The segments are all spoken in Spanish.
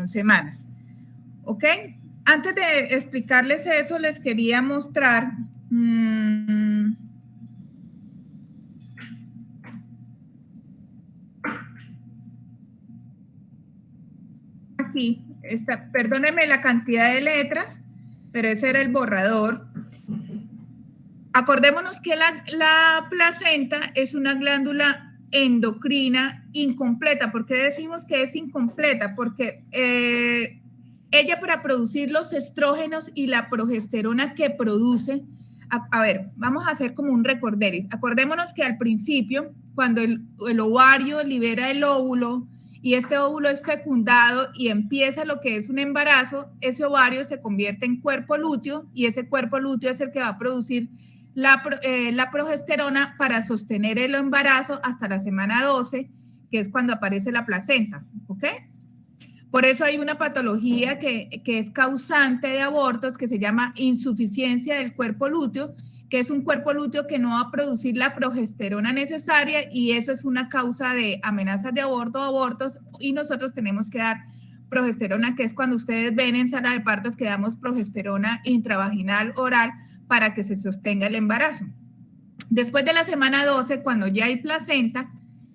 21 semanas. ¿Ok? Antes de explicarles eso, les quería mostrar aquí, perdónenme la cantidad de letras, pero ese era el borrador. Acordémonos que la placenta es una glándula endocrina incompleta. ¿Por qué decimos que es incompleta? Porque ella, para producir los estrógenos y la progesterona que produce, a ver, vamos a hacer como un recorderis. Acordémonos que al principio, cuando el ovario libera el óvulo y este óvulo es fecundado y empieza lo que es un embarazo, ese ovario se convierte en cuerpo lúteo y ese cuerpo lúteo es el que va a producir la progesterona para sostener el embarazo hasta la semana 12, que es cuando aparece la placenta, ¿ok? Por eso hay una patología que es causante de abortos que se llama insuficiencia del cuerpo lúteo, que es un cuerpo lúteo que no va a producir la progesterona necesaria y eso es una causa de amenazas de aborto o abortos y nosotros tenemos que dar progesterona, que es cuando ustedes ven en sala de partos que damos progesterona intravaginal oral para que se sostenga el embarazo. Después de la semana 12, cuando ya hay placenta,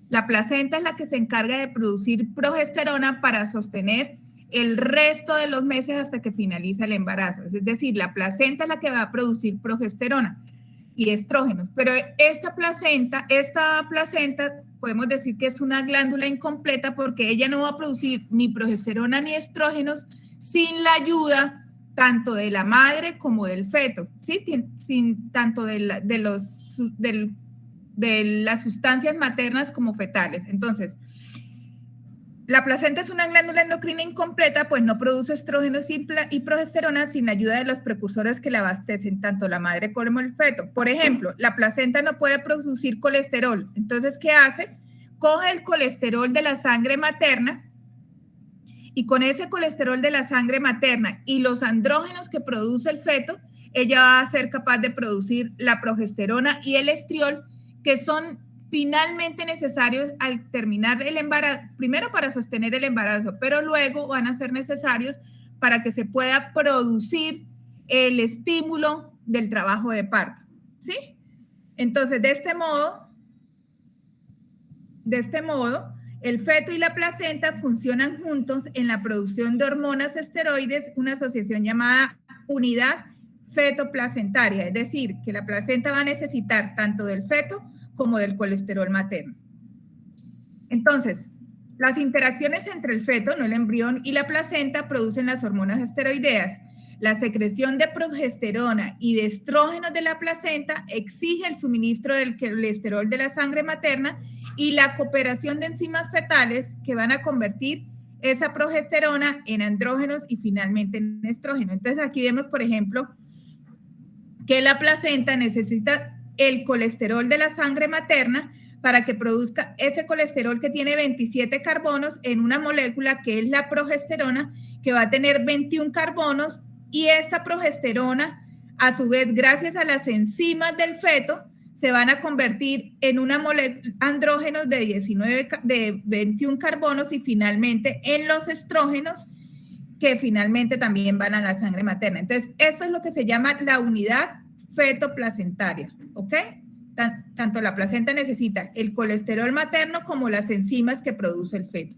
la placenta es la que se encarga de producir progesterona para sostener el resto de los meses hasta que finaliza el embarazo. Es decir, la placenta es la que va a producir progesterona y estrógenos. Pero esta placenta podemos decir que es una glándula incompleta porque ella no va a producir ni progesterona ni estrógenos sin la ayuda tanto de la madre como del feto, ¿sí? Sin tanto de las sustancias maternas como fetales. Entonces, la placenta es una glándula endocrina incompleta, pues no produce estrógenos y progesterona sin la ayuda de los precursores que la abastecen, tanto la madre como el feto. Por ejemplo, la placenta no puede producir colesterol. Entonces, ¿qué hace? Coge el colesterol de la sangre materna y con ese colesterol de la sangre materna y los andrógenos que produce el feto, ella va a ser capaz de producir la progesterona y el estriol, que son finalmente necesarios al terminar el embarazo, primero para sostener el embarazo, pero luego van a ser necesarios para que se pueda producir el estímulo del trabajo de parto, ¿sí? Entonces, de este modo, el feto y la placenta funcionan juntos en la producción de hormonas esteroides, una asociación llamada unidad feto-placentaria, es decir, que la placenta va a necesitar tanto del feto como del colesterol materno. Entonces, las interacciones entre el feto, no el embrión, y la placenta producen las hormonas esteroideas. La secreción de progesterona y de estrógenos de la placenta exige el suministro del colesterol de la sangre materna y la cooperación de enzimas fetales que van a convertir esa progesterona en andrógenos y finalmente en estrógeno. Entonces aquí vemos, por ejemplo, que la placenta necesita el colesterol de la sangre materna para que produzca ese colesterol que tiene 27 carbonos en una molécula que es la progesterona, que va a tener 21 carbonos, y esta progesterona, a su vez, gracias a las enzimas del feto, se van a convertir en una molécula andrógenos de 21 carbonos y finalmente en los estrógenos, que finalmente también van a la sangre materna. Entonces, eso es lo que se llama la unidad feto-placentaria, ¿ok? Tanto la placenta necesita el colesterol materno como las enzimas que produce el feto.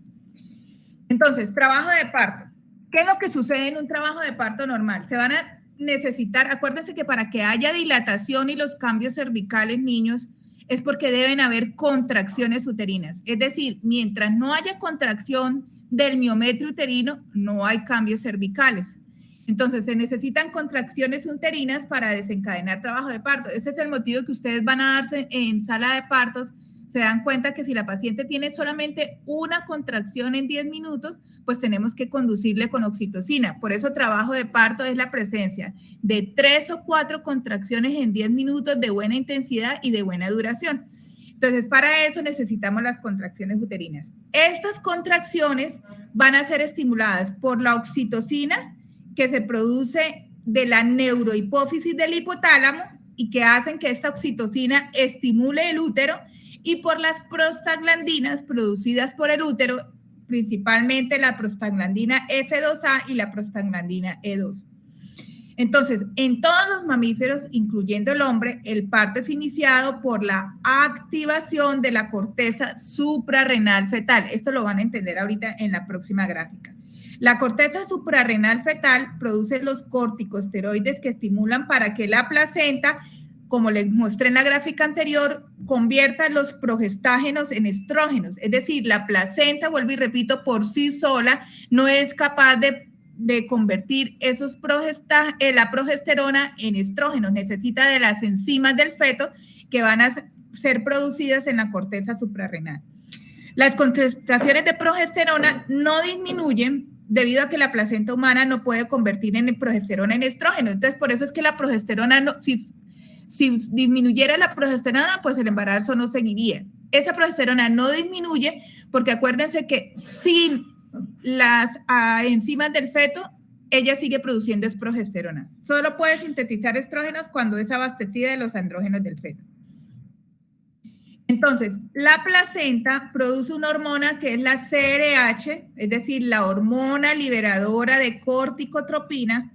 Entonces, trabajo de parto. ¿Qué es lo que sucede en un trabajo de parto normal? Se van a necesitar, acuérdense que para que haya dilatación y los cambios cervicales, niños, es porque deben haber contracciones uterinas. Es decir, mientras no haya contracción del miometrio uterino, no hay cambios cervicales. Entonces, se necesitan contracciones uterinas para desencadenar trabajo de parto. Ese es el motivo que ustedes van a darse en sala de partos. Se dan cuenta que si la paciente tiene solamente una contracción en 10 minutos, pues tenemos que conducirle con oxitocina. Por eso trabajo de parto es la presencia de 3 o 4 contracciones en 10 minutos de buena intensidad y de buena duración. Entonces, para eso necesitamos las contracciones uterinas. Estas contracciones van a ser estimuladas por la oxitocina, que se produce de la neurohipófisis del hipotálamo y que hacen que esta oxitocina estimule el útero, y por las prostaglandinas producidas por el útero, principalmente la prostaglandina F2A y la prostaglandina E2. Entonces, en todos los mamíferos, incluyendo el hombre, el parto es iniciado por la activación de la corteza suprarrenal fetal. Esto lo van a entender ahorita en la próxima gráfica. La corteza suprarrenal fetal produce los corticosteroides que estimulan para que la placenta, como les mostré en la gráfica anterior, convierta los progestágenos en estrógenos. Es decir, la placenta, vuelvo y repito, por sí sola no es capaz de convertir la progesterona en estrógenos. Necesita de las enzimas del feto que van a ser producidas en la corteza suprarrenal. Las concentraciones de progesterona no disminuyen debido a que la placenta humana no puede convertir en progesterona en estrógeno. Entonces, por eso es que la progesterona, si disminuyera la progesterona, pues el embarazo no seguiría. Esa progesterona no disminuye porque acuérdense que sin las enzimas del feto, ella sigue produciendo progesterona. Solo puede sintetizar estrógenos cuando es abastecida de los andrógenos del feto. Entonces, la placenta produce una hormona que es la CRH, es decir, la hormona liberadora de corticotropina,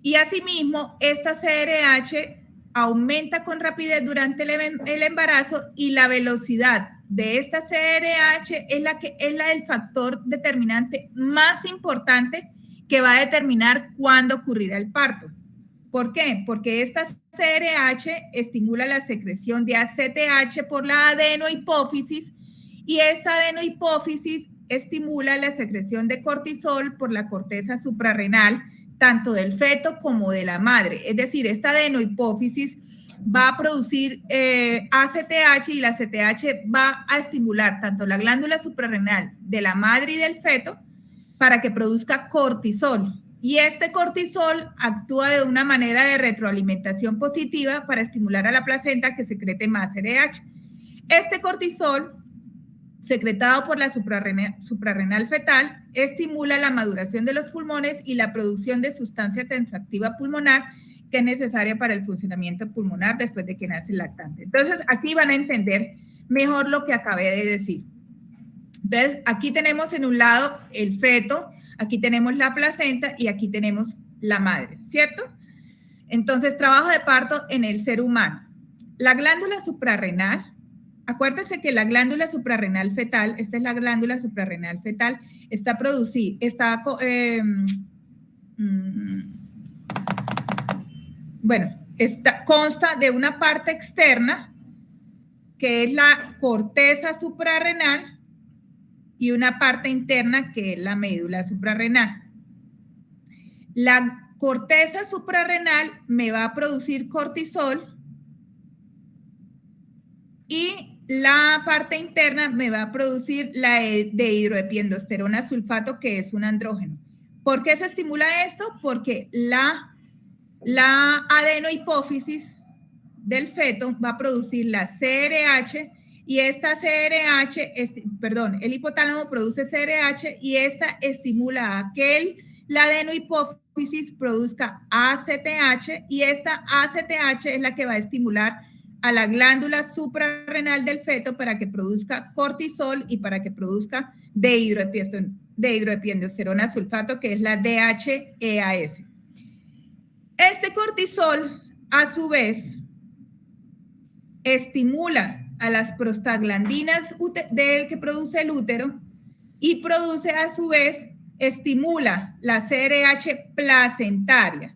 y asimismo, esta CRH aumenta con rapidez durante el embarazo y la velocidad de esta CRH es el factor determinante más importante que va a determinar cuándo ocurrirá el parto. ¿Por qué? Porque esta CRH estimula la secreción de ACTH por la adenohipófisis y esta adenohipófisis estimula la secreción de cortisol por la corteza suprarrenal, tanto del feto como de la madre. Es decir, esta adenohipófisis va a producir ACTH y la ACTH va a estimular tanto la glándula suprarrenal de la madre y del feto para que produzca cortisol. Y este cortisol actúa de una manera de retroalimentación positiva para estimular a la placenta que secrete más ACTH. Este cortisol, secretado por la suprarrenal fetal, estimula la maduración de los pulmones y la producción de sustancia tensoactiva pulmonar que es necesaria para el funcionamiento pulmonar después de que nace el lactante. Entonces, aquí van a entender mejor lo que acabé de decir. Entonces, aquí tenemos en un lado el feto, aquí tenemos la placenta y aquí tenemos la madre, ¿cierto? Entonces, trabajo de parto en el ser humano. La glándula suprarrenal, acuérdense que la glándula suprarrenal fetal, esta es la glándula suprarrenal fetal, consta de una parte externa, que es la corteza suprarrenal, y una parte interna, que es la médula suprarrenal. La corteza suprarrenal me va a producir cortisol y la parte interna me va a producir la dehidroepiandrosterona sulfato, que es un andrógeno. ¿Por qué se estimula esto? Porque la adenohipófisis del feto va a producir la CRH y esta el hipotálamo produce CRH y esta estimula a que la adenohipófisis produzca ACTH y esta ACTH es la que va a estimular a la glándula suprarrenal del feto para que produzca cortisol y para que produzca dehidroepiandrosterona sulfato, que es la DHEAS. Este cortisol, a su vez, estimula a las prostaglandinas que produce el útero y produce, a su vez, estimula la CRH placentaria.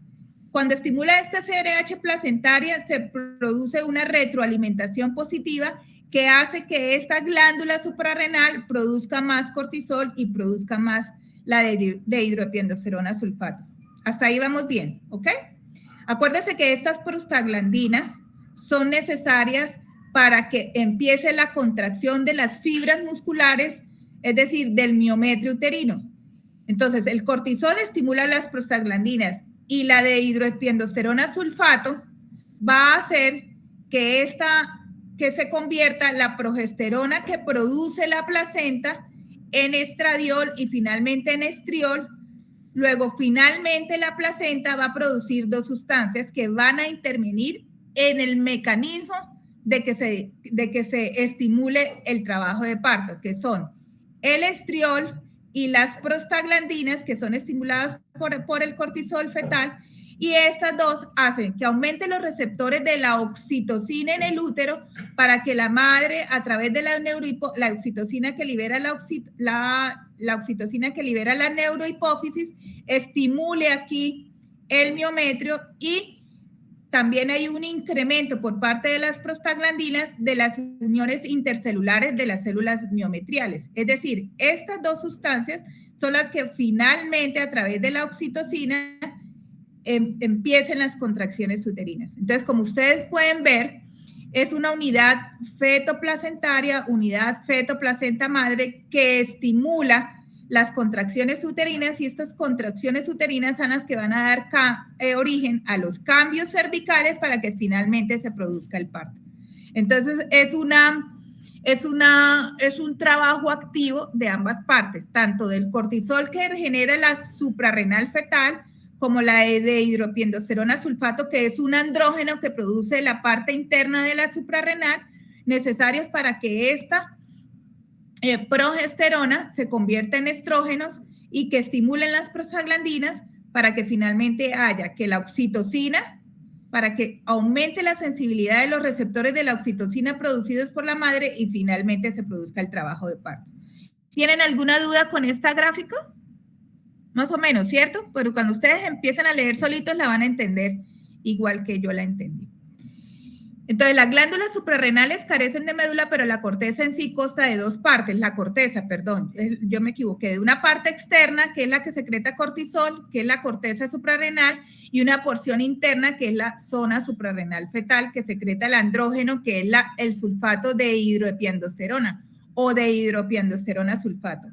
Cuando estimula esta CRH placentaria, se produce una retroalimentación positiva que hace que esta glándula suprarrenal produzca más cortisol y produzca más la dehidroepiandrosterona sulfato. Hasta ahí vamos bien, ¿ok? Acuérdense que estas prostaglandinas son necesarias para que empiece la contracción de las fibras musculares, es decir, del miometrio uterino. Entonces, el cortisol estimula las prostaglandinas y la dehidroepiandrosterona sulfato va a hacer que se convierta la progesterona que produce la placenta en estradiol y finalmente en estriol. Luego, finalmente, la placenta va a producir dos sustancias que van a intervenir en el mecanismo de que se estimule el trabajo de parto, que son el estriol y las prostaglandinas, que son estimuladas por el cortisol fetal, y estas dos hacen que aumente los receptores de la oxitocina en el útero para que la madre, a través de la oxitocina que libera la oxitocina que libera la neurohipófisis, estimule aquí el miometrio, y también hay un incremento por parte de las prostaglandinas de las uniones intercelulares de las células miometriales. Es decir, estas dos sustancias son las que finalmente, a través de la oxitocina, empiecen las contracciones uterinas. Entonces, como ustedes pueden ver, es una unidad feto-placentaria, unidad feto-placenta madre, que estimula las contracciones uterinas, y estas contracciones uterinas son las que van a dar origen a los cambios cervicales para que finalmente se produzca el parto. Entonces, es un trabajo activo de ambas partes, tanto del cortisol que genera la suprarrenal fetal, como la de hidropiendosterona sulfato, que es un andrógeno que produce la parte interna de la suprarrenal, necesarios para que esta progesterona se convierta en estrógenos y que estimulen las prostaglandinas para que finalmente haya que la oxitocina, para que aumente la sensibilidad de los receptores de la oxitocina producidos por la madre y finalmente se produzca el trabajo de parto. ¿Tienen alguna duda con esta gráfica? Más o menos, ¿cierto? Pero cuando ustedes empiezan a leer solitos la van a entender igual que yo la entendí. Entonces, las glándulas suprarrenales carecen de médula, pero la corteza en sí consta de dos partes. La corteza, perdón, yo me equivoqué, de una parte externa, que es la que secreta cortisol, que es la corteza suprarrenal, y una porción interna, que es la zona suprarrenal fetal, que secreta el andrógeno, que es el sulfato de hidroepiandrosterona o de hidroepiandrosterona sulfato.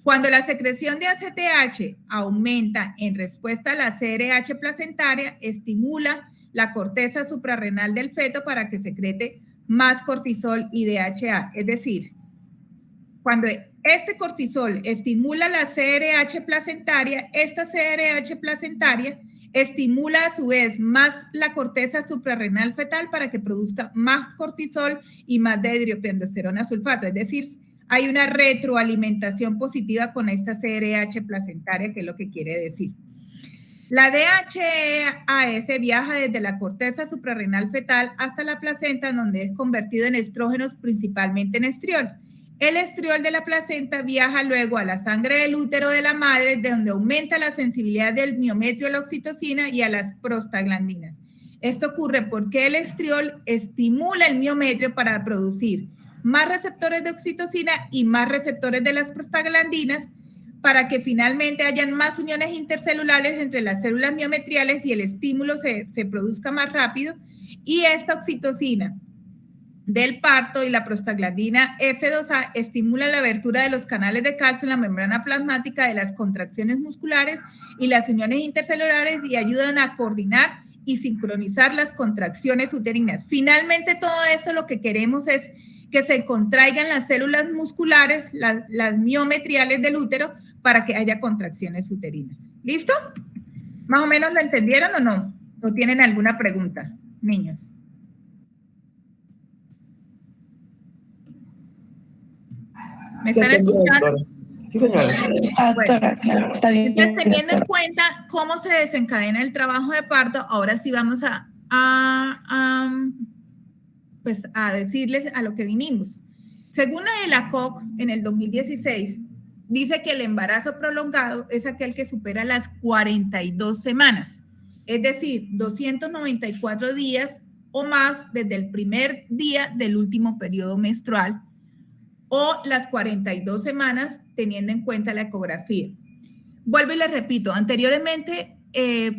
Cuando la secreción de ACTH aumenta en respuesta a la CRH placentaria, estimula la corteza suprarrenal del feto para que secrete más cortisol y DHA. Es decir, cuando este cortisol estimula la CRH placentaria, esta CRH placentaria estimula a su vez más la corteza suprarrenal fetal para que produzca más cortisol y más de hidroepiandrosterona sulfato. Es decir, hay una retroalimentación positiva con esta CRH placentaria, que es lo que quiere decir. La DHEAS viaja desde la corteza suprarrenal fetal hasta la placenta, donde es convertido en estrógenos, principalmente en estriol. El estriol de la placenta viaja luego a la sangre del útero de la madre, de donde aumenta la sensibilidad del miometrio a la oxitocina y a las prostaglandinas. Esto ocurre porque el estriol estimula el miometrio para producir más receptores de oxitocina y más receptores de las prostaglandinas, para que finalmente hayan más uniones intercelulares entre las células miometriales y el estímulo se produzca más rápido, y esta oxitocina del parto y la prostaglandina F2A estimulan la abertura de los canales de calcio en la membrana plasmática de las contracciones musculares y las uniones intercelulares, y ayudan a coordinar y sincronizar las contracciones uterinas. Finalmente, todo esto lo que queremos es que se contraigan las células musculares, las miometriales del útero, para que haya contracciones uterinas. ¿Listo? ¿Más o menos lo entendieron o no? ¿O tienen alguna pregunta, niños? ¿Me están escuchando? Sí, señora. Doctora, claro, está bien. Entonces, teniendo en cuenta cómo se desencadena el trabajo de parto, ahora sí vamos pues a decirles a lo que vinimos. Según el ACOG, en el 2016, dice que el embarazo prolongado es aquel que supera las 42 semanas, es decir, 294 días o más desde el primer día del último periodo menstrual, o las 42 semanas teniendo en cuenta la ecografía. Vuelvo y les repito, anteriormente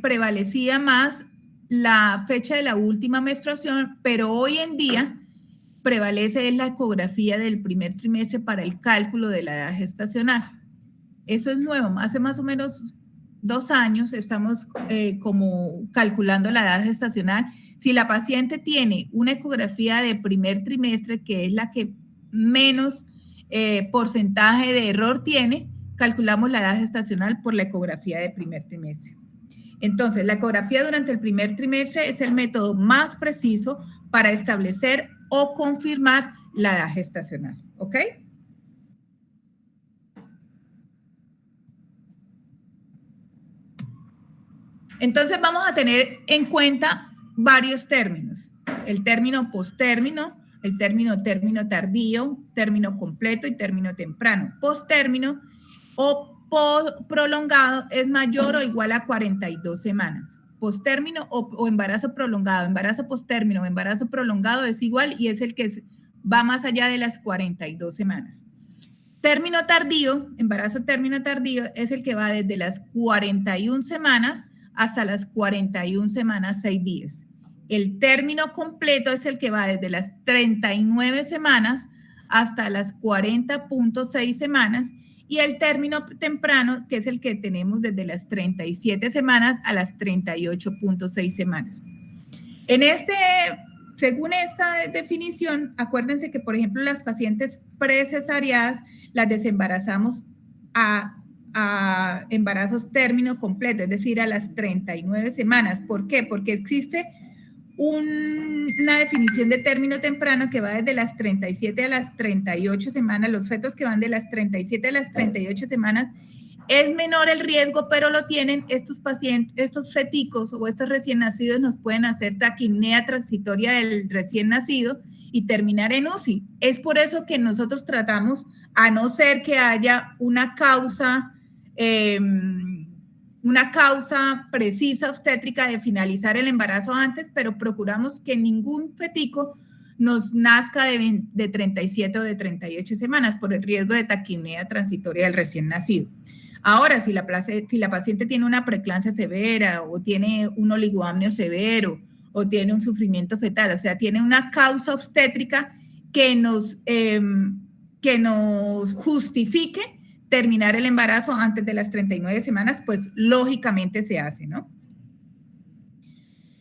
prevalecía más la fecha de la última menstruación, pero hoy en día prevalece la ecografía del primer trimestre para el cálculo de la edad gestacional. Eso es nuevo, hace más o menos 2 años estamos como calculando la edad gestacional. Si la paciente tiene una ecografía de primer trimestre, que es la que menos porcentaje de error tiene, calculamos la edad gestacional por la ecografía de primer trimestre. Entonces, la ecografía durante el primer trimestre es el método más preciso para establecer o confirmar la edad gestacional, ¿ok? Entonces vamos a tener en cuenta varios términos. El término postérmino, el término tardío, término completo y término temprano. Posttérmino o prolongado es mayor o igual a 42 semanas. Posttérmino o embarazo prolongado, embarazo posttérmino o embarazo prolongado es igual y es el que va más allá de las 42 semanas. Término tardío, embarazo término tardío es el que va desde las 41 semanas hasta las 41 semanas 6 días. El término completo es el que va desde las 39 semanas hasta las 40.6 semanas y el término temprano, que es el que tenemos desde las 37 semanas a las 38.6 semanas. Según esta definición, acuérdense que, por ejemplo, las pacientes precesariadas las desembarazamos a embarazos término completo, es decir, a las 39 semanas. ¿Por qué? Porque existe una definición de término temprano que va desde las 37 a las 38 semanas. Los fetos que van de las 37 a las 38 semanas es menor el riesgo, pero lo tienen estos pacientes, estos feticos o estos recién nacidos nos pueden hacer taquipnea transitoria del recién nacido y terminar en UCI. Es por eso que nosotros tratamos, a no ser que haya una causa precisa obstétrica de finalizar el embarazo antes, pero procuramos que ningún fetico nos nazca de 37 o de 38 semanas por el riesgo de taquipnea transitoria del recién nacido. Ahora, si la paciente tiene una preeclampsia severa o tiene un oligoamnio severo o tiene un sufrimiento fetal, o sea, tiene una causa obstétrica que nos justifique terminar el embarazo antes de las 39 semanas, pues lógicamente se hace, ¿no?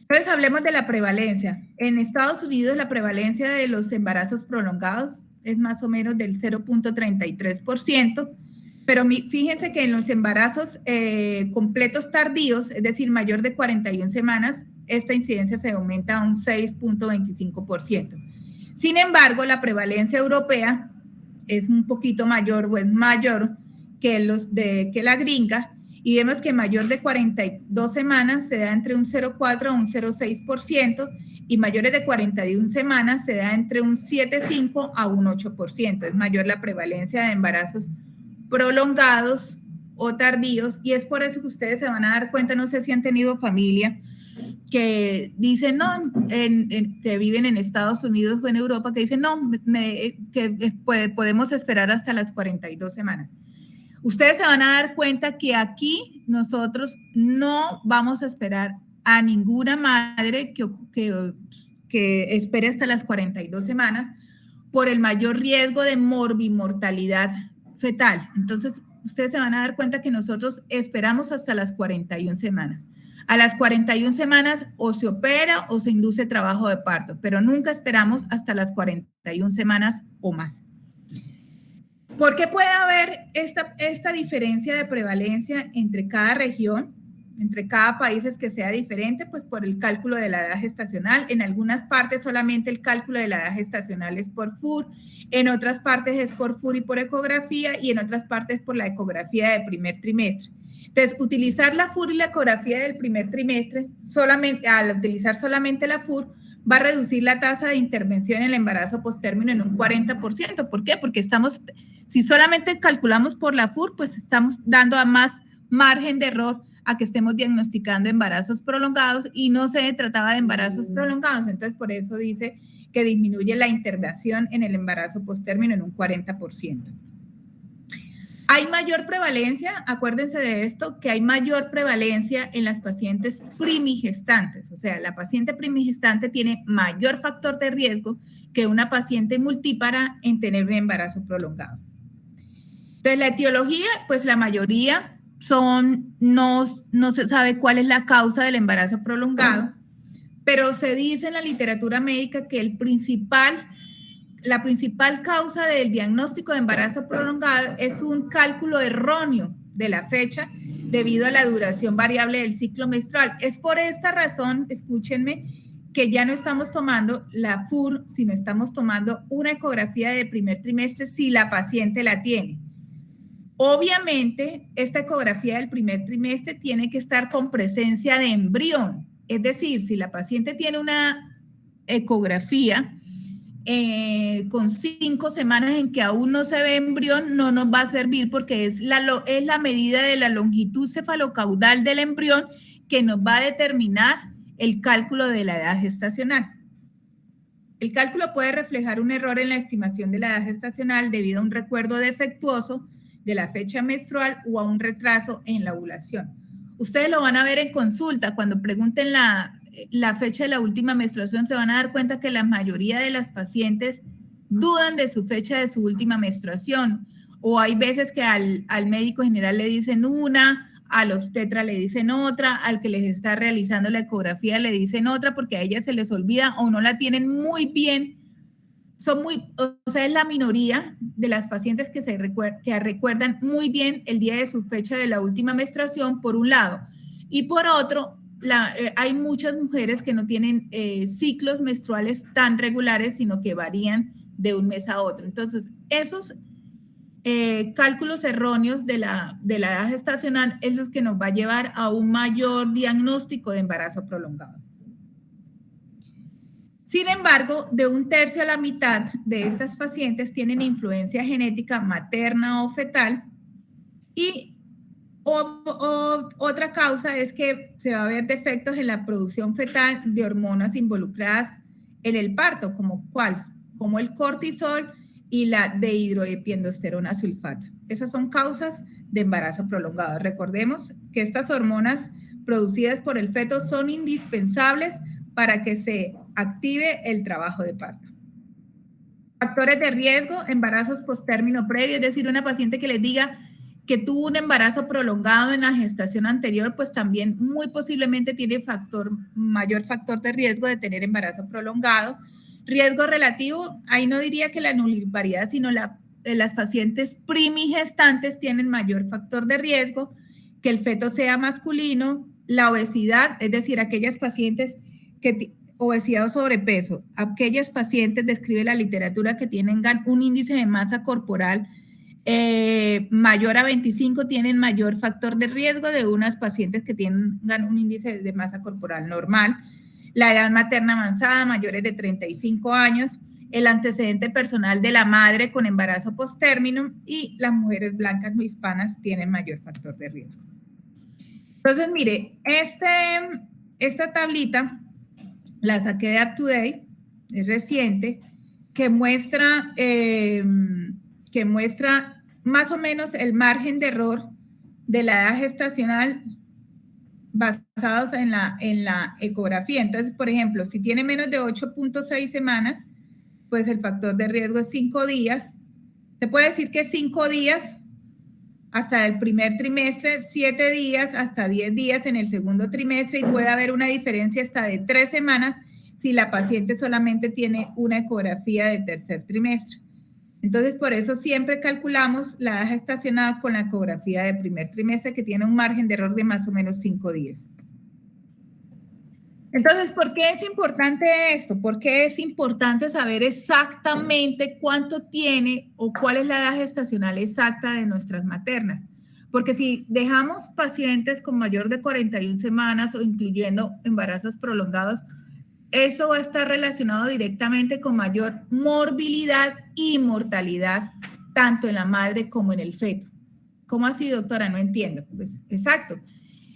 Entonces hablemos de la prevalencia. En Estados Unidos la prevalencia de los embarazos prolongados es más o menos del 0.33%, pero fíjense que en los embarazos completos tardíos, es decir, mayor de 41 semanas, esta incidencia se aumenta a un 6.25%. Sin embargo, la prevalencia europea es un poquito mayor o es mayor que la gringa, y vemos que mayor de 42 semanas se da entre un 0.4 a un 0.6%, y mayores de 41 semanas se da entre un 7.5 a un 8%. Es mayor la prevalencia de embarazos prolongados o tardíos, y es por eso que ustedes se van a dar cuenta, no sé si han tenido familia que dicen, no, que viven en Estados Unidos o en Europa, que dicen, no, podemos esperar hasta las 42 semanas. Ustedes se van a dar cuenta que aquí nosotros no vamos a esperar a ninguna madre que espere hasta las 42 semanas por el mayor riesgo de morbimortalidad fetal. Entonces, ustedes se van a dar cuenta que nosotros esperamos hasta las 41 semanas. A las 41 semanas o se opera o se induce trabajo de parto, pero nunca esperamos hasta las 41 semanas o más. ¿Por qué puede haber esta diferencia de prevalencia entre cada región, entre cada país es que sea diferente? Pues por el cálculo de la edad gestacional. En algunas partes solamente el cálculo de la edad gestacional es por FUR, en otras partes es por FUR y por ecografía, y en otras partes por la ecografía de primer trimestre. Entonces, utilizar la FUR y la ecografía del primer trimestre, al utilizar solamente la FUR, va a reducir la tasa de intervención en el embarazo posttérmino en un 40%. ¿Por qué? Porque si solamente calculamos por la FUR, pues estamos dando a más margen de error a que estemos diagnosticando embarazos prolongados, y no se trataba de embarazos prolongados. Entonces, por eso dice que disminuye la intervención en el embarazo posttérmino en un 40%. Hay mayor prevalencia, acuérdense de esto, que hay mayor prevalencia en las pacientes primigestantes. O sea, la paciente primigestante tiene mayor factor de riesgo que una paciente multípara en tener un embarazo prolongado. Entonces, la etiología, pues la mayoría no se sabe cuál es la causa del embarazo prolongado, pero se dice en la literatura médica que la principal causa del diagnóstico de embarazo prolongado es un cálculo erróneo de la fecha debido a la duración variable del ciclo menstrual. Es por esta razón, escúchenme, que ya no estamos tomando la FUR, sino estamos tomando una ecografía de primer trimestre si la paciente la tiene. Obviamente, esta ecografía del primer trimestre tiene que estar con presencia de embrión. Es decir, si la paciente tiene una ecografía con 5 semanas en que aún no se ve embrión, no nos va a servir porque es la medida de la longitud cefalocaudal del embrión que nos va a determinar el cálculo de la edad gestacional. El cálculo puede reflejar un error en la estimación de la edad gestacional debido a un recuerdo defectuoso de la fecha menstrual o a un retraso en la ovulación. Ustedes lo van a ver en consulta, cuando pregunten la fecha de la última menstruación, se van a dar cuenta que la mayoría de las pacientes dudan de su fecha de su última menstruación, o hay veces que al médico general le dicen una, al obstetra le dicen otra, al que les está realizando la ecografía le dicen otra, porque a ellas se les olvida o no la tienen muy bien. O sea, es la minoría de las pacientes que recuerdan muy bien el día de su fecha de la última menstruación, por un lado, y por otro, hay muchas mujeres que no tienen ciclos menstruales tan regulares, sino que varían de un mes a otro. Entonces, esos cálculos erróneos de la edad gestacional es los que nos va a llevar a un mayor diagnóstico de embarazo prolongado. Sin embargo, de 1/3 a la mitad de estas pacientes tienen influencia genética materna o fetal, y otra causa es que se va a ver defectos en la producción fetal de hormonas involucradas en el parto, como el cortisol y la dehidroepiandrosterona sulfato. Esas son causas de embarazo prolongado. Recordemos que estas hormonas producidas por el feto son indispensables para que se active el trabajo de parto. Factores de riesgo, embarazos posttérmino previo, es decir, una paciente que les diga que tuvo un embarazo prolongado en la gestación anterior, pues también muy posiblemente tiene mayor factor de riesgo de tener embarazo prolongado. Riesgo relativo, ahí no diría que la nulivariedad, sino las pacientes primigestantes tienen mayor factor de riesgo, que el feto sea masculino, la obesidad, es decir, aquellas pacientes obesidad o sobrepeso, aquellas pacientes, describe la literatura, que tienen un índice de masa corporal mayor a 25 tienen mayor factor de riesgo de unas pacientes que tengan un índice de masa corporal normal. La edad materna avanzada, mayores de 35 años, el antecedente personal de la madre con embarazo posttérmino, y las mujeres blancas no hispanas tienen mayor factor de riesgo. Entonces, mire, esta tablita la saqué de UpToDate, es reciente, que muestra más o menos el margen de error de la edad gestacional basados en la ecografía. Entonces, por ejemplo, si tiene menos de 8.6 semanas, pues el factor de riesgo es 5 días. Se puede decir que 5 días hasta el primer trimestre, 7 días hasta 10 días en el segundo trimestre, y puede haber una diferencia hasta de 3 semanas si la paciente solamente tiene una ecografía de tercer trimestre. Entonces, por eso siempre calculamos la edad gestacional con la ecografía de primer trimestre, que tiene un margen de error de más o menos 5 días. Entonces, ¿por qué es importante esto? ¿Por qué es importante saber exactamente cuánto tiene o cuál es la edad gestacional exacta de nuestras maternas? Porque si dejamos pacientes con mayor de 41 semanas o incluyendo embarazos prolongados, eso va a estar relacionado directamente con mayor morbilidad y mortalidad, tanto en la madre como en el feto. ¿Cómo así, doctora? No entiendo. Pues exacto.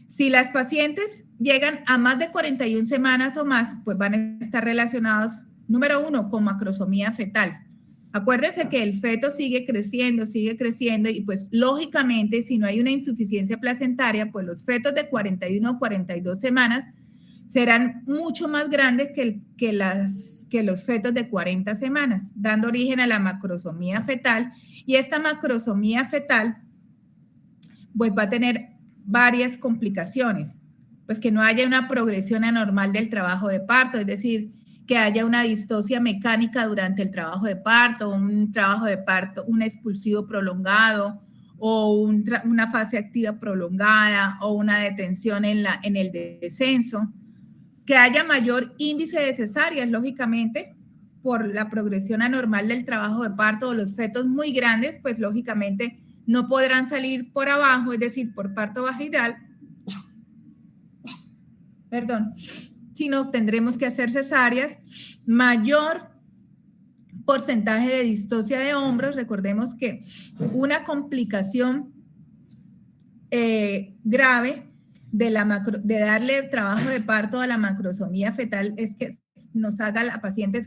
Si las pacientes llegan a más de 41 semanas o más, pues van a estar relacionados, número 1, con macrosomía fetal. Acuérdense que el feto sigue creciendo y pues lógicamente si no hay una insuficiencia placentaria, pues los fetos de 41 o 42 semanas serán mucho más grandes que los fetos de 40 semanas, dando origen a la macrosomía fetal, y esta macrosomía fetal pues va a tener varias complicaciones, pues que no haya una progresión anormal del trabajo de parto, es decir, que haya una distocia mecánica durante el trabajo de parto, un expulsivo prolongado, o una fase activa prolongada, o una detención en el descenso, que haya mayor índice de cesáreas, lógicamente, por la progresión anormal del trabajo de parto, o los fetos muy grandes, pues lógicamente no podrán salir por abajo, es decir, por parto vaginal, sino tendremos que hacer cesáreas. Mayor porcentaje de distocia de hombros. Recordemos que una complicación grave de darle trabajo de parto a la macrosomía fetal es que nos haga la paciente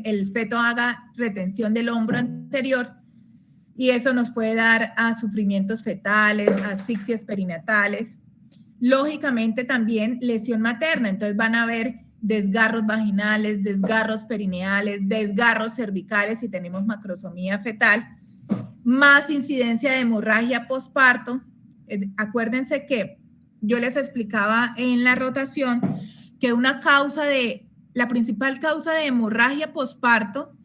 el feto haga retención del hombro anterior, y eso nos puede dar a sufrimientos fetales, asfixias perinatales. Lógicamente también lesión materna, entonces van a haber desgarros vaginales, desgarros perineales, desgarros cervicales si tenemos macrosomía fetal, más incidencia de hemorragia posparto. Acuérdense que yo les explicaba en la rotación que la principal causa de hemorragia posparto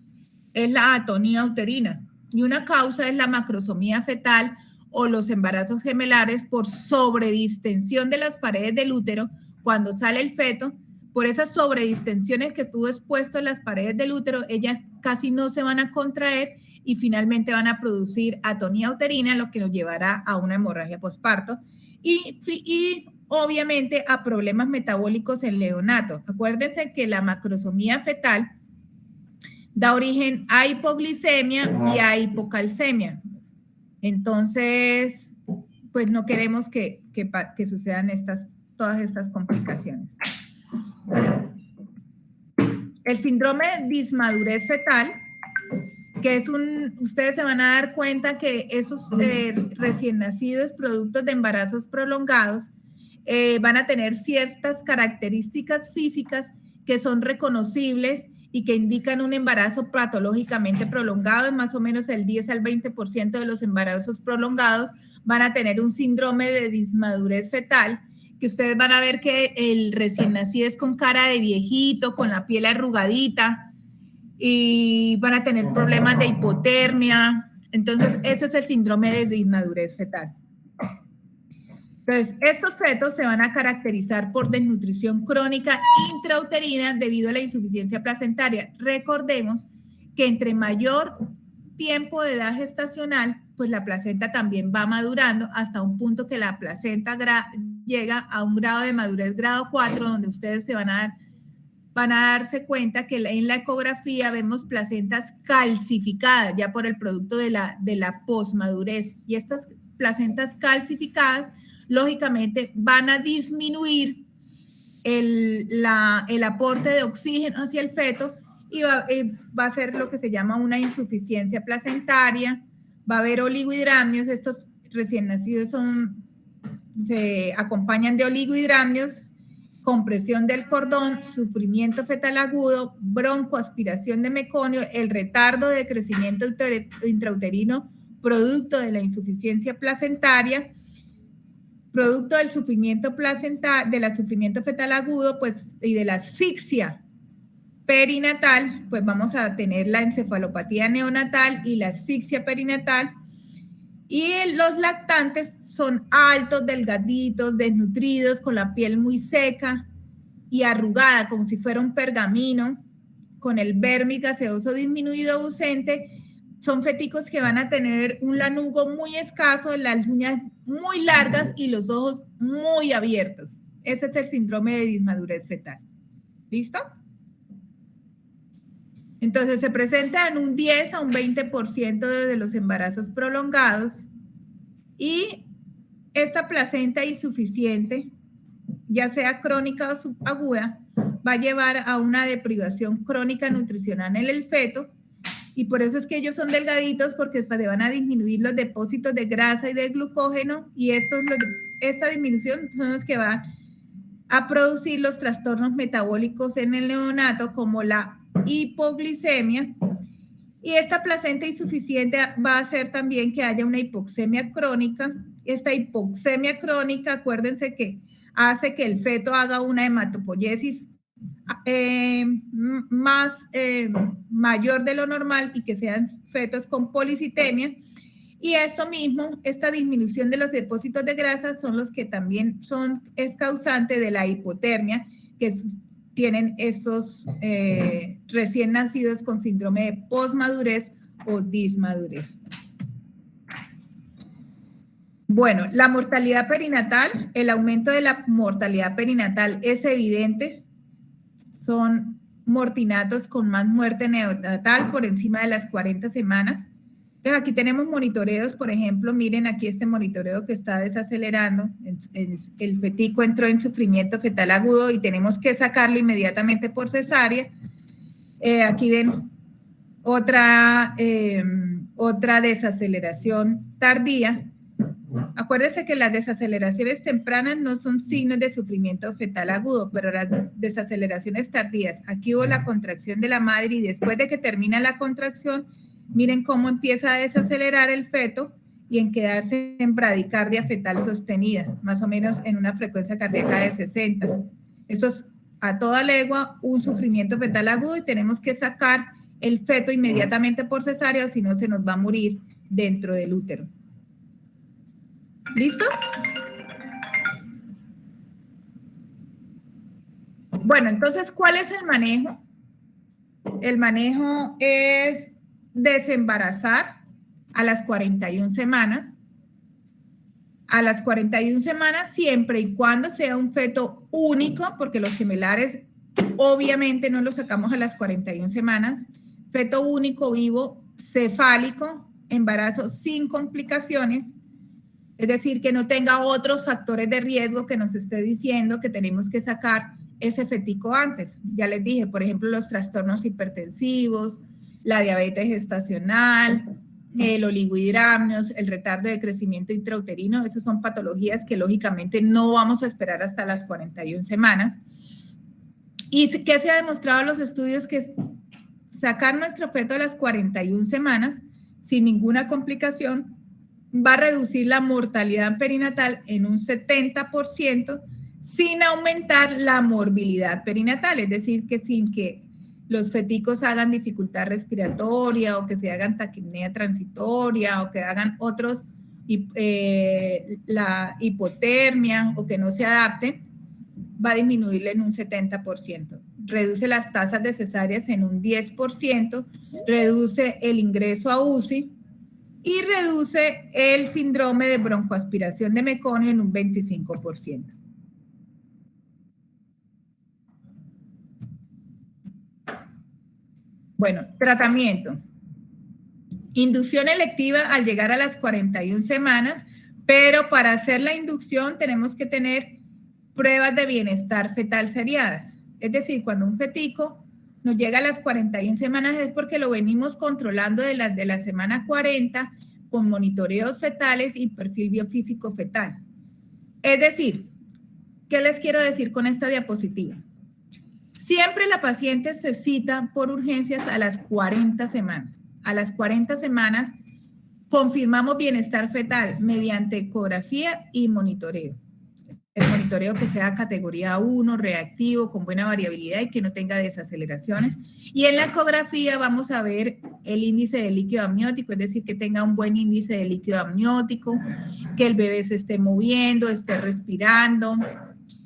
es la atonía uterina, y una causa es la macrosomía fetal o los embarazos gemelares por sobredistensión de las paredes del útero cuando sale el feto. Por esas sobredistensiones que estuvo expuesto en las paredes del útero, ellas casi no se van a contraer y finalmente van a producir atonía uterina, lo que nos llevará a una hemorragia posparto y obviamente a problemas metabólicos en neonato. Acuérdense que la macrosomía fetal da origen a hipoglicemia y a hipocalcemia. Entonces, pues no queremos que sucedan todas estas complicaciones. El síndrome de dismadurez fetal, que es ustedes se van a dar cuenta que esos recién nacidos productos de embarazos prolongados van a tener ciertas características físicas que son reconocibles y que indican un embarazo patológicamente prolongado. Más o menos el 10 al 20% de los embarazos prolongados van a tener un síndrome de dismadurez fetal, que ustedes van a ver que el recién nacido es con cara de viejito, con la piel arrugadita, y van a tener problemas de hipotermia. Entonces, ese es el síndrome de dismadurez fetal. Entonces, estos fetos se van a caracterizar por desnutrición crónica intrauterina debido a la insuficiencia placentaria. Recordemos que entre mayor tiempo de edad gestacional, pues la placenta también va madurando hasta un punto que la placenta llega a un grado de madurez grado 4, donde ustedes van a darse cuenta que en la ecografía vemos placentas calcificadas ya por el producto de la posmadurez, y estas placentas calcificadas lógicamente van a disminuir el aporte de oxígeno hacia el feto y va a ser lo que se llama una insuficiencia placentaria. Va a haber oligohidramnios. Estos recién nacidos se acompañan de oligohidramnios, compresión del cordón, sufrimiento fetal agudo, broncoaspiración de meconio, el retardo de crecimiento intrauterino producto de la insuficiencia placentaria, producto del sufrimiento fetal agudo, pues, y de la asfixia perinatal, pues vamos a tener la encefalopatía neonatal y la asfixia perinatal. Y los lactantes son altos, delgaditos, desnutridos, con la piel muy seca y arrugada, como si fuera un pergamino, con el vermis gaseoso disminuido ausente. Son feticos que van a tener un lanugo muy escaso, las uñas muy largas y los ojos muy abiertos. Ese es el síndrome de dismadurez fetal. ¿Listo? Entonces se presenta en un 10 a un 20% de los embarazos prolongados, y esta placenta insuficiente, ya sea crónica o subaguda, va a llevar a una deprivación crónica nutricional en el feto, y por eso es que ellos son delgaditos, porque se van a disminuir los depósitos de grasa y de glucógeno, y esta disminución son los que van a producir los trastornos metabólicos en el neonato, como la hipoglicemia. Y esta placenta insuficiente va a hacer también que haya una hipoxemia crónica. Esta hipoxemia crónica, acuérdense que hace que el feto haga una hematopoiesis mayor de lo normal y que sean fetos con policitemia. Y esto mismo, esta disminución de los depósitos de grasa son los que también es causante de la hipotermia, que tienen estos recién nacidos con síndrome de posmadurez o dismadurez. Bueno, la mortalidad perinatal, el aumento de la mortalidad perinatal es evidente. Son mortinatos con más muerte neonatal por encima de las 40 semanas. Entonces aquí tenemos monitoreos, por ejemplo, miren aquí este monitoreo que está desacelerando, el fetico entró en sufrimiento fetal agudo y tenemos que sacarlo inmediatamente por cesárea. Aquí ven otra desaceleración tardía. Acuérdense que las desaceleraciones tempranas no son signos de sufrimiento fetal agudo, pero las desaceleraciones tardías, aquí hubo la contracción de la madre y después de que termina la contracción, miren cómo empieza a desacelerar el feto y en quedarse en bradicardia fetal sostenida, más o menos en una frecuencia cardíaca de 60. Eso es a toda legua un sufrimiento fetal agudo y tenemos que sacar el feto inmediatamente por cesárea o si no se nos va a morir dentro del útero. ¿Listo? Bueno, entonces, ¿cuál es el manejo? El manejo es desembarazar a las 41 semanas. A las 41 semanas, siempre y cuando sea un feto único, porque los gemelares obviamente no los sacamos a las 41 semanas. Feto único, vivo, cefálico, embarazo sin complicaciones. Es decir, que no tenga otros factores de riesgo que nos esté diciendo que tenemos que sacar ese fetico antes. Ya les dije, por ejemplo, los trastornos hipertensivos, la diabetes gestacional, el oligohidramnios, el retardo de crecimiento intrauterino, esas son patologías que lógicamente no vamos a esperar hasta las 41 semanas. ¿Y qué se ha demostrado en los estudios? Que sacar nuestro feto a las 41 semanas sin ninguna complicación va a reducir la mortalidad perinatal en un 70% sin aumentar la morbilidad perinatal, es decir, que sin que los feticos hagan dificultad respiratoria o que se hagan taquipnea transitoria o que hagan otros, la hipotermia o que no se adapten, va a disminuirle en un 70%. Reduce las tasas de cesáreas en un 10%, reduce el ingreso a UCI, y reduce el síndrome de broncoaspiración de meconio en un 25%. Bueno, tratamiento. Inducción electiva al llegar a las 41 semanas, pero para hacer la inducción tenemos que tener pruebas de bienestar fetal seriadas. Es decir, cuando un fetico nos llega a las 41 semanas es porque lo venimos controlando de la semana 40 con monitoreos fetales y perfil biofísico fetal. Es decir, ¿qué les quiero decir con esta diapositiva? Siempre la paciente se cita por urgencias a las 40 semanas. A las 40 semanas confirmamos bienestar fetal mediante ecografía y monitoreo. El monitoreo que sea categoría 1, reactivo, con buena variabilidad y que no tenga desaceleraciones. Y en la ecografía vamos a ver el índice de líquido amniótico, es decir, que tenga un buen índice de líquido amniótico, que el bebé se esté moviendo, esté respirando.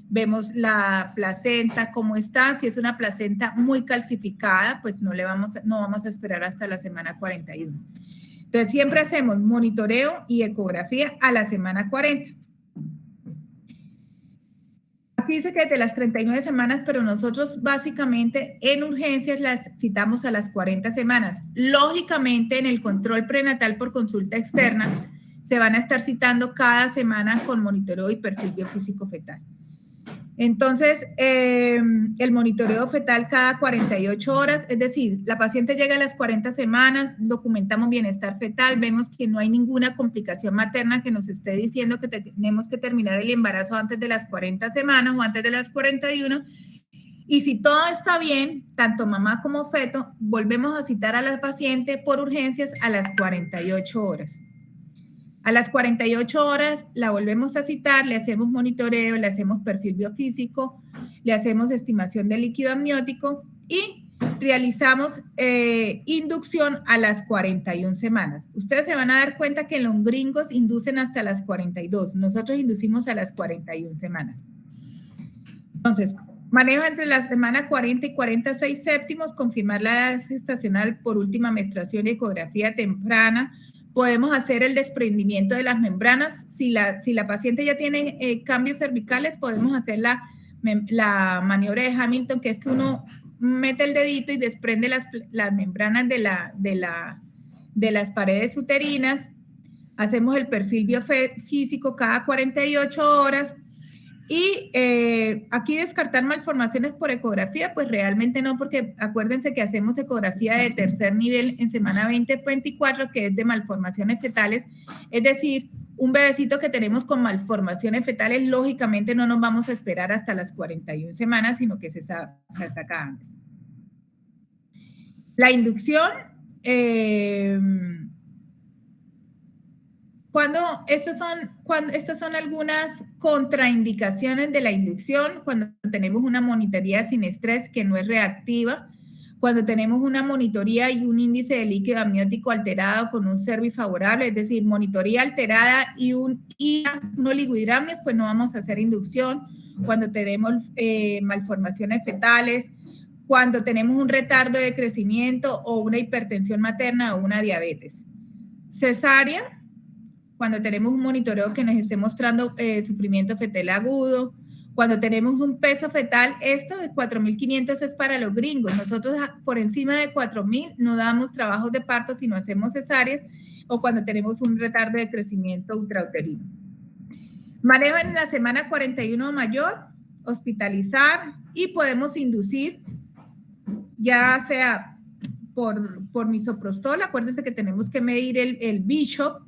Vemos la placenta, cómo está. Si es una placenta muy calcificada, pues no vamos a esperar hasta la semana 41. Entonces, siempre hacemos monitoreo y ecografía a la semana 40. Aquí dice que de las 39 semanas, pero nosotros básicamente en urgencias las citamos a las 40 semanas. Lógicamente, en el control prenatal por consulta externa, se van a estar citando cada semana con monitoreo y perfil biofísico fetal. Entonces, el monitoreo fetal cada 48 horas, es decir, la paciente llega a las 40 semanas, documentamos bienestar fetal, vemos que no hay ninguna complicación materna que nos esté diciendo que tenemos que terminar el embarazo antes de las 40 semanas o antes de las 41. Y si todo está bien, tanto mamá como feto, volvemos a citar a la paciente por urgencias a las 48 horas. A las 48 horas la volvemos a citar, le hacemos monitoreo, le hacemos perfil biofísico, le hacemos estimación de líquido amniótico y realizamos inducción a las 41 semanas. Ustedes se van a dar cuenta que los gringos inducen hasta las 42, nosotros inducimos a las 41 semanas. Entonces, manejo entre la semana 40 y 46 séptimos, confirmar la edad gestacional por última menstruación y ecografía temprana, podemos hacer el desprendimiento de las membranas. Si la paciente ya tiene cambios cervicales, podemos hacer la maniobra de Hamilton, que es que uno mete el dedito y desprende las membranas de las paredes uterinas. Hacemos el perfil biofísico cada 48 horas. Y aquí descartar malformaciones por ecografía, pues realmente no, porque acuérdense que hacemos ecografía de tercer nivel en semana 20-24, que es de malformaciones fetales. Es decir, un bebecito que tenemos con malformaciones fetales, lógicamente no nos vamos a esperar hasta las 41 semanas, sino que se saca antes. La inducción... Estas son algunas contraindicaciones de la inducción: cuando tenemos una monitoría sin estrés que no es reactiva, cuando tenemos una monitoría y un índice de líquido amniótico alterado con un cervix favorable, es decir, monitoría alterada y un oligohidramnios, pues no vamos a hacer inducción. Cuando tenemos malformaciones fetales, cuando tenemos un retardo de crecimiento o una hipertensión materna o una diabetes. Cesárea, cuando tenemos un monitoreo que nos esté mostrando sufrimiento fetal agudo, cuando tenemos un peso fetal, esto de 4.500 es para los gringos. Nosotros por encima de 4.000 no damos trabajos de parto, sino hacemos cesáreas, o cuando tenemos un retardo de crecimiento intrauterino. Manejo en la semana 41 o mayor, hospitalizar, y podemos inducir, ya sea por misoprostol. Acuérdense que tenemos que medir el Bishop,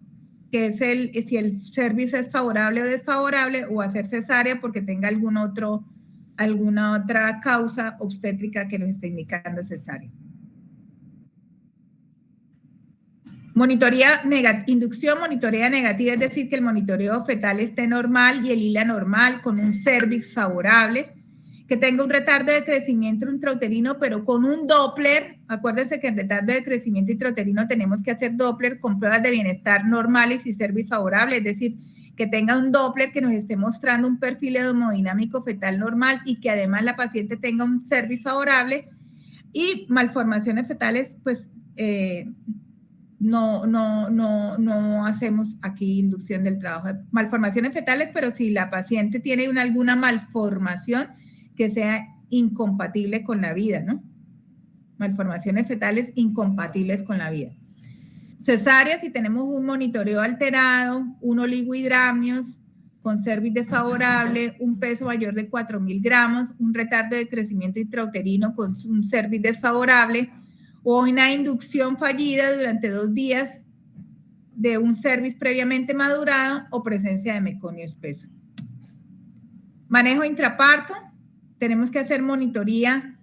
que es si el cervix es favorable o desfavorable, o hacer cesárea porque tenga alguna otra causa obstétrica que nos esté indicando cesárea. Inducción monitorea negativa, es decir, que el monitoreo fetal esté normal y el ILA normal, con un cervix favorable, que tenga un retardo de crecimiento intrauterino, pero con un Doppler. Acuérdense que en retardo de crecimiento intrauterino tenemos que hacer Doppler con pruebas de bienestar normales y cervix favorable, es decir, que tenga un Doppler que nos esté mostrando un perfil hemodinámico fetal normal y que además la paciente tenga un cervix favorable. Y malformaciones fetales, pues no hacemos aquí inducción del trabajo de malformaciones fetales, pero si la paciente tiene alguna malformación que sea incompatible con la vida, ¿no? Malformaciones fetales incompatibles con la vida. Cesárea, si tenemos un monitoreo alterado, un oligohidramnios con cervix desfavorable, un peso mayor de 4.000 gramos, un retardo de crecimiento intrauterino con un cervix desfavorable, o una inducción fallida durante 2 días de un cervix previamente madurado o presencia de meconio espeso. Manejo intraparto. Tenemos que hacer monitoría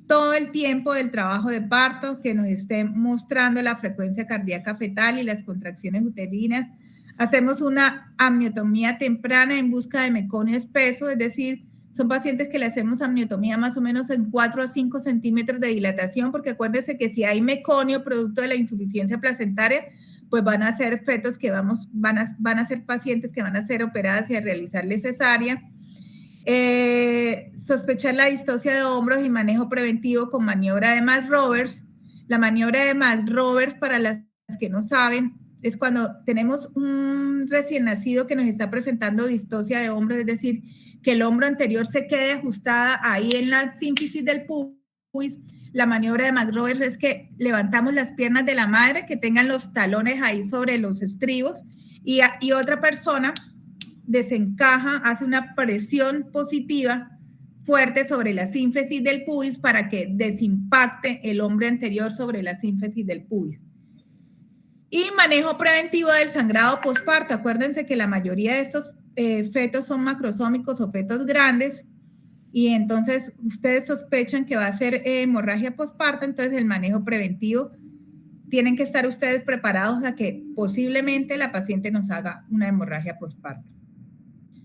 todo el tiempo del trabajo de parto, que nos esté mostrando la frecuencia cardíaca fetal y las contracciones uterinas. Hacemos una amniotomía temprana en busca de meconio espeso, es decir, son pacientes que le hacemos amniotomía más o menos en 4 a 5 centímetros de dilatación, porque acuérdense que si hay meconio producto de la insuficiencia placentaria, pues van a ser fetos que van a ser pacientes que van a ser operadas y a realizarle cesárea. Sospechar la distocia de hombros y manejo preventivo con maniobra de McRoberts. La maniobra de McRoberts, para las que no saben, es cuando tenemos un recién nacido que nos está presentando distocia de hombros, es decir, que el hombro anterior se quede ajustada ahí en la sínfisis del pubis. La maniobra de McRoberts es que levantamos las piernas de la madre, que tengan los talones ahí sobre los estribos, y otra persona desencaja, hace una presión positiva fuerte sobre la sínfisis del pubis para que desimpacte el hombro anterior sobre la sínfisis del pubis. Y manejo preventivo del sangrado posparto. Acuérdense que la mayoría de estos fetos son macrosómicos o fetos grandes, y entonces ustedes sospechan que va a ser hemorragia posparto. Entonces el manejo preventivo, tienen que estar ustedes preparados a que posiblemente la paciente nos haga una hemorragia posparto.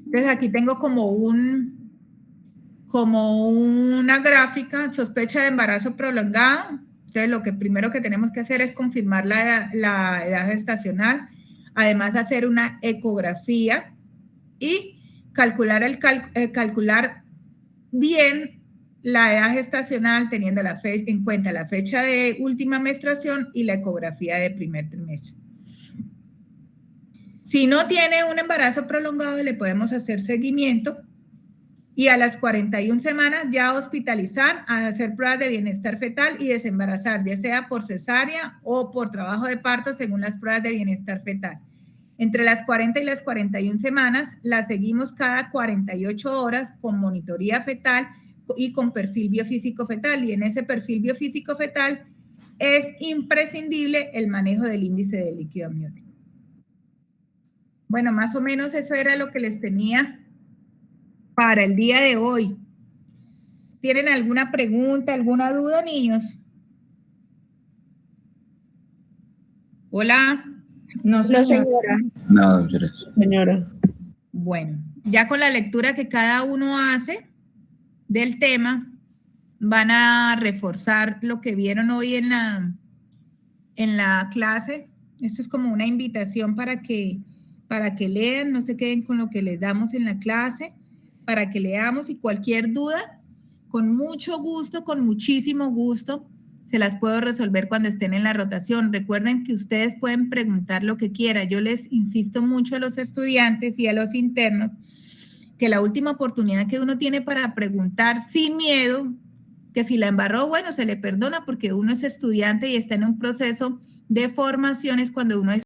Entonces aquí tengo como una gráfica: sospecha de embarazo prolongado. Entonces lo que primero que tenemos que hacer es confirmar la edad gestacional, además de hacer una ecografía y calcular bien la edad gestacional, teniendo en cuenta la fecha de última menstruación y la ecografía de primer trimestre. Si no tiene un embarazo prolongado, le podemos hacer seguimiento y a las 41 semanas ya hospitalizar, a hacer pruebas de bienestar fetal y desembarazar, ya sea por cesárea o por trabajo de parto según las pruebas de bienestar fetal. Entre las 40 y las 41 semanas, la seguimos cada 48 horas con monitoría fetal y con perfil biofísico fetal. Y en ese perfil biofísico fetal es imprescindible el manejo del índice de líquido amniótico. Bueno, más o menos eso era lo que les tenía para el día de hoy. ¿Tienen alguna pregunta, alguna duda, niños? Hola. No, señora. No, doctora. Señora. Bueno, ya con la lectura que cada uno hace del tema, van a reforzar lo que vieron hoy en la clase. Esto es como una invitación para que lean, no se queden con lo que les damos en la clase, para que leamos y cualquier duda, con mucho gusto, con muchísimo gusto, se las puedo resolver cuando estén en la rotación. Recuerden que ustedes pueden preguntar lo que quieran. Yo les insisto mucho a los estudiantes y a los internos que la última oportunidad que uno tiene para preguntar sin miedo, que si la embarró, bueno, se le perdona porque uno es estudiante y está en un proceso de formación, es cuando uno es